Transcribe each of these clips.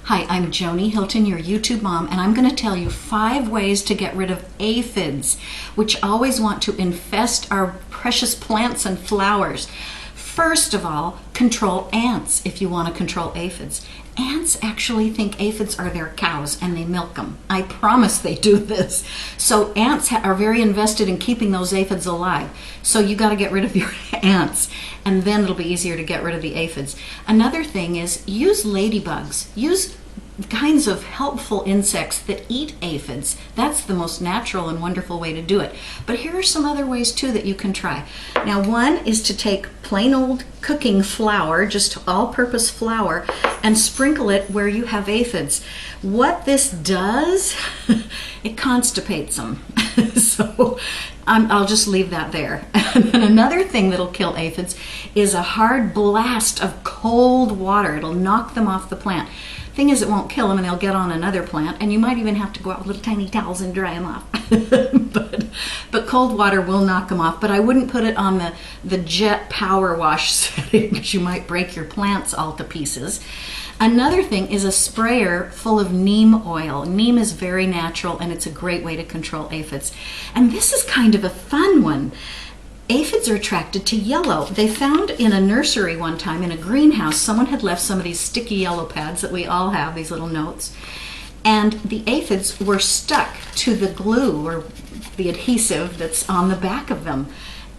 Hi, I'm Joni Hilton, your YouTube mom, and I'm going to tell you 5 ways to get rid of aphids, which always want to infest our precious plants and flowers. First of all, control ants if you want to control aphids. Ants actually think aphids are their cows and they milk them. I promise they do this. So ants are very invested in keeping those aphids alive. So you got to get rid of your ants, and then it'll be easier to get rid of the aphids. Another thing is use ladybugs. Use kinds of helpful insects that eat aphids. That's the most natural and wonderful way to do it. But here are some other ways too that you can try. Now, one is to take plain old cooking flour, just all-purpose flour, and sprinkle it where you have aphids. What this does, it constipates them. So I'll just leave that there. And another thing that'll kill aphids is a hard blast of cold water. It'll knock them off the plant. Thing is, it won't kill them, and they'll get on another plant, and you might even have to go out with little tiny towels and dry them off. but cold water will knock them off. But I wouldn't put it on the jet power wash setting, because you might break your plants all to pieces. Another thing is a sprayer full of neem oil. Neem is very natural, and it's a great way to control aphids. And this is kind of a fun one. Aphids are attracted to yellow. They found in a nursery one time, in a greenhouse, someone had left some of these sticky yellow pads that we all have, these little notes, and the aphids were stuck to the glue or the adhesive that's on the back of them.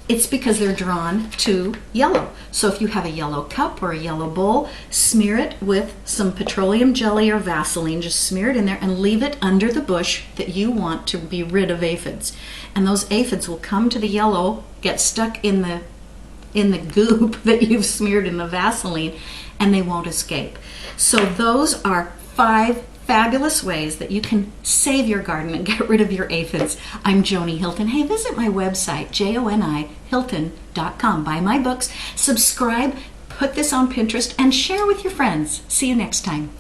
It's because they're drawn to yellow. So if you have a yellow cup or a yellow bowl, smear it with some petroleum jelly or Vaseline. Just smear it in there and leave it under the bush that you want to be rid of aphids. And those aphids will come to the yellow, get stuck in the goop that you've smeared in the Vaseline, and they won't escape. So those are 5 fabulous ways that you can save your garden and get rid of your aphids. I'm Joni Hilton. Hey, visit my website, jonihilton.com. Buy my books, subscribe, put this on Pinterest, and share with your friends. See you next time.